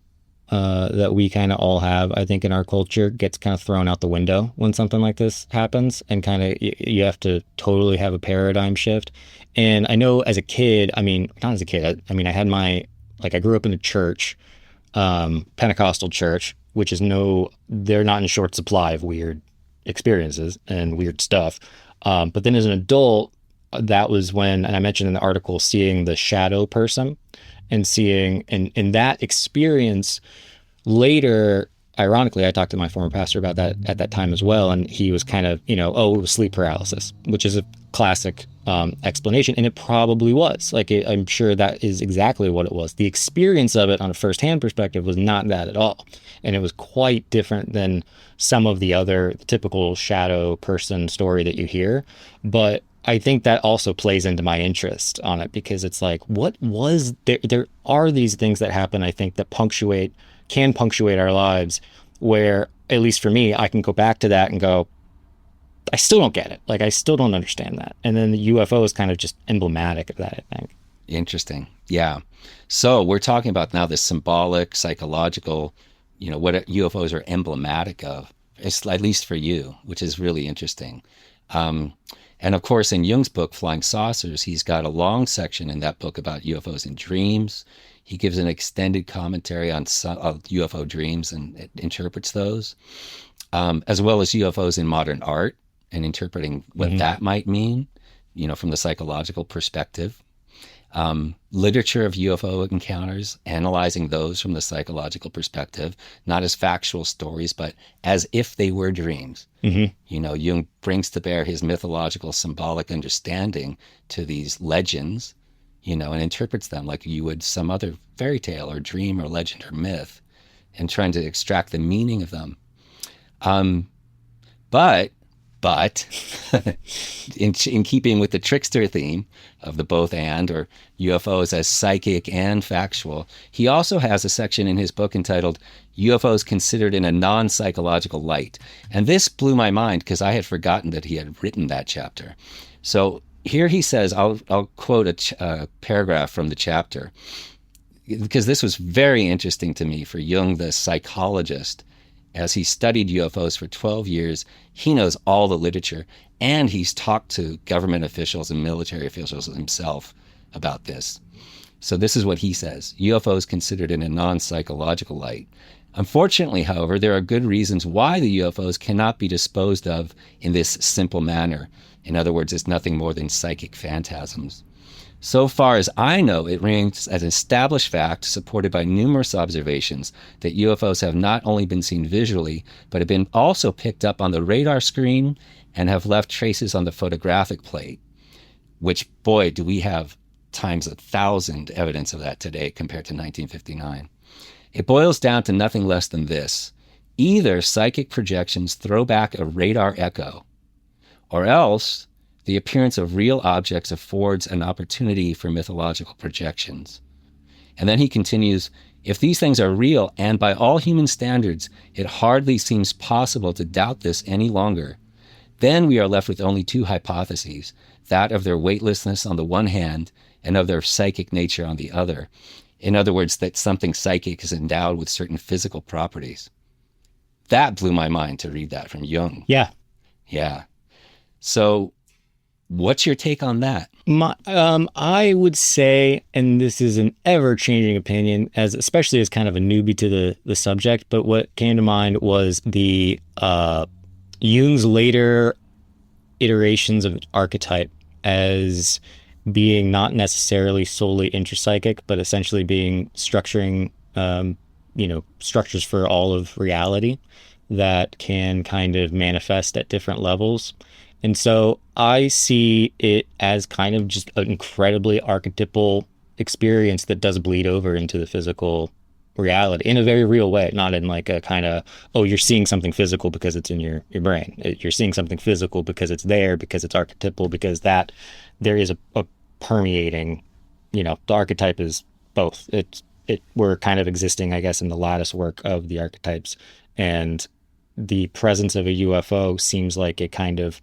that we kind of all have, I think, in our culture gets kind of thrown out the window when something like this happens, and kind of you have to totally have a paradigm shift. And I know as a kid, I mean, not as a kid, I mean, I had I grew up in a church, Pentecostal church, which is they're not in short supply of weird experiences and weird stuff. But then as an adult, that was when, and I mentioned in the article, seeing the shadow person and seeing, and in that experience later, ironically, I talked to my former pastor about that at that time as well. And he was kind of, it was sleep paralysis, which is a classic explanation. And it probably was. I'm sure that is exactly what it was. The experience of it on a firsthand perspective was not that at all. And it was quite different than some of the other typical shadow person story that you hear. But I think that also plays into my interest on it, because it's like, what was there? There are these things that happen, I think, that can punctuate our lives, where, at least for me, I can go back to that and go, I still don't get it. I still don't understand that. And then the UFO is kind of just emblematic of that, I think. Interesting. Yeah. So we're talking about now this symbolic, psychological, what UFOs are emblematic of, at least for you, which is really interesting. And of course, in Jung's book, Flying Saucers, he's got a long section in that book about UFOs in dreams. He gives an extended commentary on UFO dreams and interprets those, as well as UFOs in modern art and interpreting what that might mean, from the psychological perspective. Literature of UFO encounters, analyzing those from the psychological perspective, not as factual stories, but as if they were dreams. Jung brings to bear his mythological, symbolic understanding to these legends, and interprets them like you would some other fairy tale or dream or legend or myth, and trying to extract the meaning of them. But in keeping with the trickster theme of the both and, or UFOs as psychic and factual, he also has a section in his book entitled UFOs Considered in a Non-Psychological Light. And this blew my mind because I had forgotten that he had written that chapter. So here he says, I'll quote a paragraph from the chapter, because this was very interesting to me for Jung, the psychologist. As he studied UFOs for 12 years, he knows all the literature, and he's talked to government officials and military officials himself about this. So this is what he says: UFOs considered in a non-psychological light. Unfortunately, however, there are good reasons why the UFOs cannot be disposed of in this simple manner. In other words, it's nothing more than psychic phantasms. So far as I know, it remains as an established fact, supported by numerous observations, that UFOs have not only been seen visually, but have been also picked up on the radar screen and have left traces on the photographic plate, which, boy, do we have times 1,000 evidence of that today compared to 1959. It boils down to nothing less than this: either psychic projections throw back a radar echo, or else the appearance of real objects affords an opportunity for mythological projections. And then he continues, if these things are real, and by all human standards, it hardly seems possible to doubt this any longer, then we are left with only two hypotheses, that of their weightlessness on the one hand, and of their psychic nature on the other. In other words, that something psychic is endowed with certain physical properties. That blew my mind to read that from Jung. Yeah. Yeah. So what's your take on that? I would say, and this is an ever-changing opinion, especially as kind of a newbie to the subject, but what came to mind was the Jung's later iterations of archetype as being not necessarily solely intrapsychic, but essentially being structuring, structures for all of reality that can kind of manifest at different levels. And so I see it as kind of just an incredibly archetypal experience that does bleed over into the physical reality in a very real way, not in like a kind of, oh, you're seeing something physical because it's in your brain. You're seeing something physical because it's there, because it's archetypal, because that there is a permeating, the archetype is both. We're kind of existing, I guess, in the lattice work of the archetypes, and the presence of a UFO seems like it kind of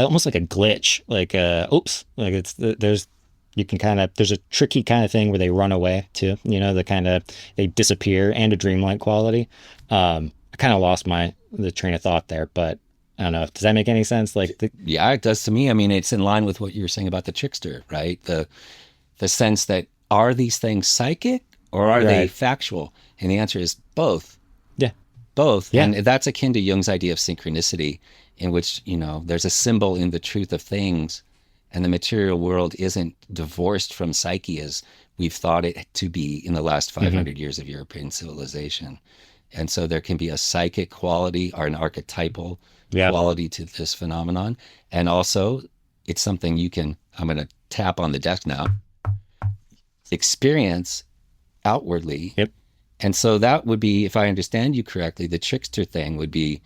almost like a glitch, like oops, like there's a tricky kind of thing where they run away too, they disappear, and a dreamlike quality. I kind of lost the train of thought there, but I don't know. Does that make any sense? Yeah, it does to me. I mean, it's in line with what you were saying about the trickster, right? The sense that, are these things psychic or are they factual? And the answer is both. Yeah. Both. Yeah. And that's akin to Jung's idea of synchronicity, in which, there's a symbol in the truth of things, and the material world isn't divorced from psyche as we've thought it to be in the last 500 years of European civilization. And so there can be a psychic quality or an archetypal quality to this phenomenon. And also, it's something I'm going to tap on the desk now, experience outwardly. Yep. And so that would be, if I understand you correctly, the trickster thing would be,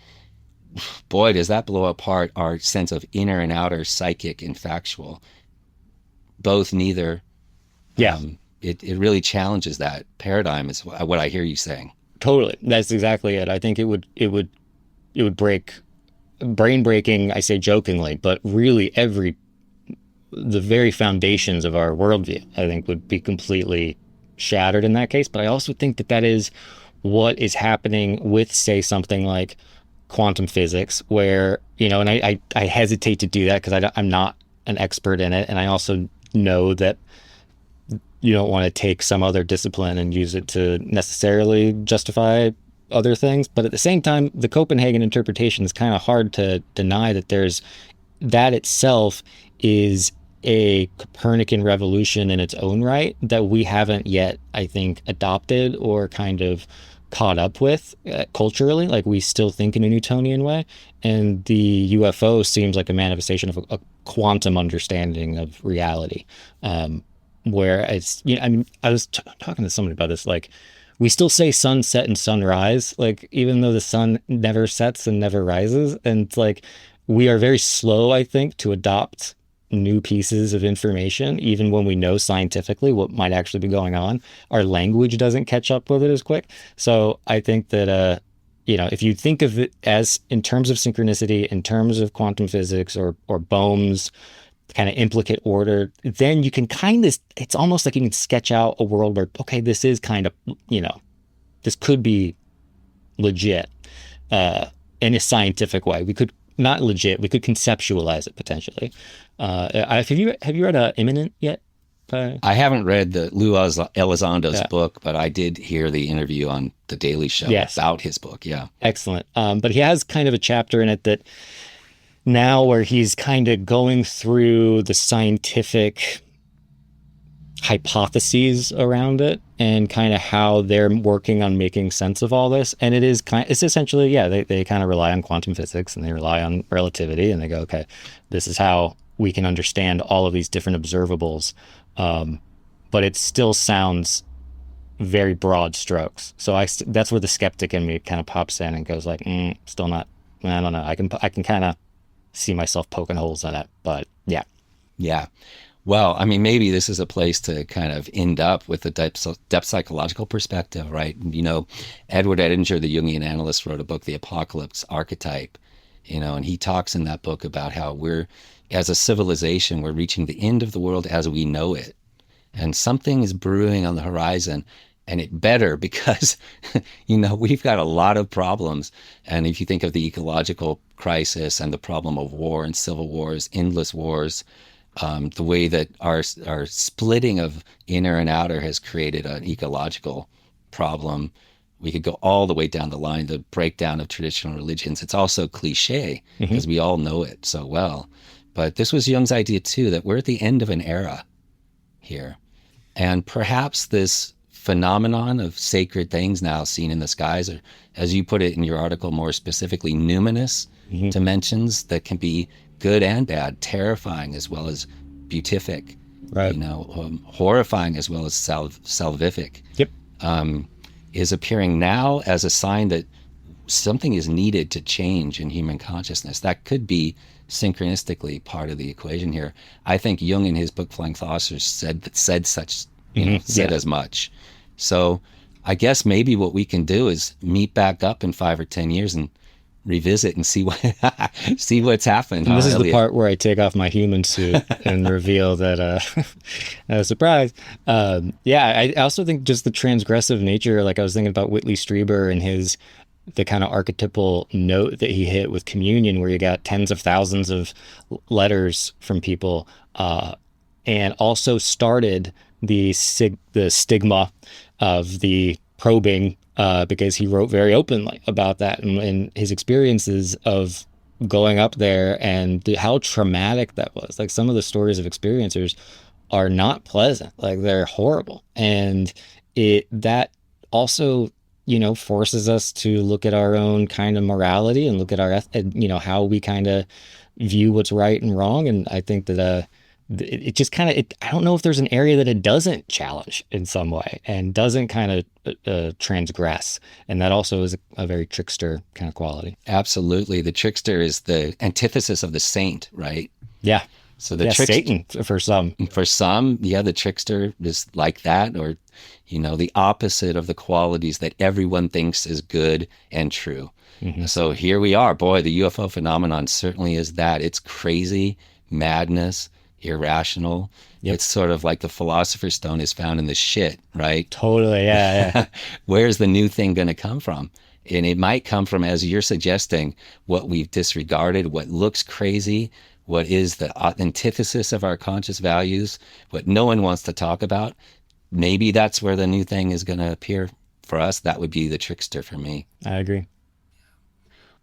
boy, does that blow apart our sense of inner and outer, psychic and factual. Both, neither. Yeah. It really challenges that paradigm, is what I hear you saying. Totally. That's exactly it. I think it would break, brain breaking, I say jokingly, but really the very foundations of our worldview, I think, would be completely shattered in that case. But I also think that is what is happening with, say, something like quantum physics, where, and I hesitate to do that because I'm not an expert in it. And I also know that you don't want to take some other discipline and use it to necessarily justify other things. But at the same time, the Copenhagen interpretation is kind of hard to deny that itself is a Copernican revolution in its own right that we haven't yet, I think, adopted or kind of caught up with culturally. Like, we still think in a Newtonian way, and the UFO seems like a manifestation of a quantum understanding of reality, where it's, I was talking to somebody about this, like, we still say sunset and sunrise, like, even though the sun never sets and never rises. And it's like, we are very slow, I think, to adopt new pieces of information, even when we know scientifically what might actually be going on. Our language doesn't catch up with it as quick. So I think that, if you think of it as in terms of synchronicity, in terms of quantum physics or Bohm's kind of implicate order, then you can it's almost like you can sketch out a world where, okay, this is kind of, this could be legit in a scientific way. We could, not legit, we could conceptualize it potentially. Have you read Imminent yet? I haven't read the Lou Elizondo's book, but I did hear the interview on The Daily Show about his book. Yeah. Excellent. But he has kind of a chapter in it that now where he's kind of going through the scientific hypotheses around it and kind of how they're working on making sense of all this. And it's essentially, they kind of rely on quantum physics and they rely on relativity, and they go, okay, this is how we can understand all of these different observables. But it still sounds very broad strokes. So that's where the skeptic in me kind of pops in and goes like, still not, I don't know. I can kind of see myself poking holes in it, but yeah. Yeah. Well, I mean, maybe this is a place to kind of end up with the depth psychological perspective, right? Edward Edinger, the Jungian analyst, wrote a book, The Apocalypse Archetype, and he talks in that book about how we're, as a civilization, we're reaching the end of the world as we know it. And something is brewing on the horizon, and it better, because, we've got a lot of problems. And if you think of the ecological crisis and the problem of war and civil wars, endless wars, the way that our splitting of inner and outer has created an ecological problem. We could go all the way down the line, the breakdown of traditional religions. It's also cliche because we all know it so well. But this was Jung's idea too, that we're at the end of an era here. And perhaps this phenomenon of sacred things now seen in the skies, or as you put it in your article, more specifically, numinous dimensions that can be good and bad, terrifying as well as beatific, right? Horrifying as well as salvific. Yep. Is appearing now as a sign that something is needed to change in human consciousness. That could be synchronistically part of the equation here. I think Jung in his book Flying Saucers said as much. So I guess maybe what we can do is meet back up in 5 or 10 years and revisit and see see what's happened. And this is the Elliott? part where I take off my human suit and reveal that, surprise. I also think just the transgressive nature, like I was thinking about Whitley Strieber and the kind of archetypal note that he hit with communion, where you got tens of thousands of letters from people, and also started the stigma of the probing, because he wrote very openly about that and his experiences of going up there and how traumatic that was. Like, some of the stories of experiencers are not pleasant, like they're horrible. And that also, forces us to look at our own kind of morality and look at our, how we kind of view what's right and wrong. And I think that, it just kind of, I don't know if there's an area that it doesn't challenge in some way and doesn't kind of transgress. And that also is a very trickster kind of quality. Absolutely. The trickster is the antithesis of the saint, right? Yeah. So the trickster, Satan for some. For some, the trickster is like that, or, the opposite of the qualities that everyone thinks is good and true. Mm-hmm. So here we are. Boy, the UFO phenomenon certainly is that. It's crazy, madness, irrational. Yep. It's sort of like the philosopher's stone is found in the shit, right? Totally, yeah. Where's the new thing going to come from? And it might come from, as you're suggesting, what we've disregarded, what looks crazy, what is the antithesis of our conscious values, what no one wants to talk about. Maybe that's where the new thing is going to appear for us. That would be the trickster for me. I agree.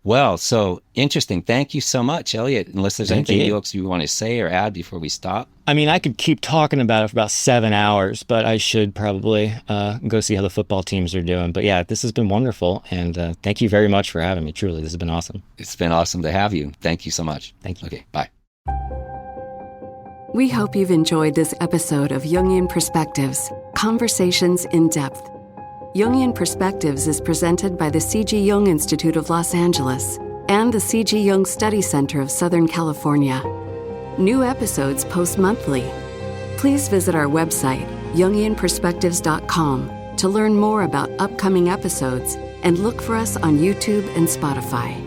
Well, so interesting. Thank you so much, Elliott. Unless there's anything else you want to say or add before we stop. I mean, I could keep talking about it for about 7 hours, but I should probably go see how the football teams are doing. But yeah, this has been wonderful. And thank you very much for having me. Truly, this has been awesome. It's been awesome to have you. Thank you so much. Thank you. Okay, bye. We hope you've enjoyed this episode of Jungian Perspectives, Conversations in Depth. Jungian Perspectives is presented by the C.G. Jung Institute of Los Angeles and the C.G. Jung Study Center of Southern California. New episodes post monthly. Please visit our website, jungianperspectives.com, to learn more about upcoming episodes and look for us on YouTube and Spotify.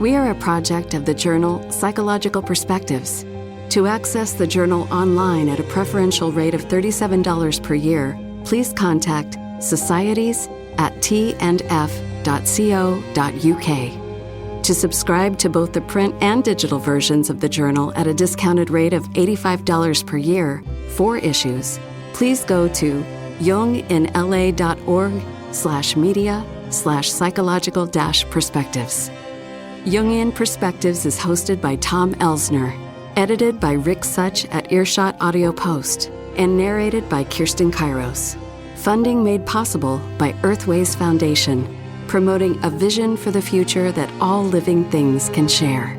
We are a project of the journal Psychological Perspectives. To access the journal online at a preferential rate of $37 per year, please contact societies@t&f.co.uk. To subscribe to both the print and digital versions of the journal at a discounted rate of $85 per year, 4 issues, please go to junginla.org/media/psychological-perspectives. Jungian Perspectives is hosted by Tom Elsner, edited by Rick Such at Earshot Audio Post, and narrated by Kirsten Kairos. Funding made possible by Earthways Foundation, promoting a vision for the future that all living things can share.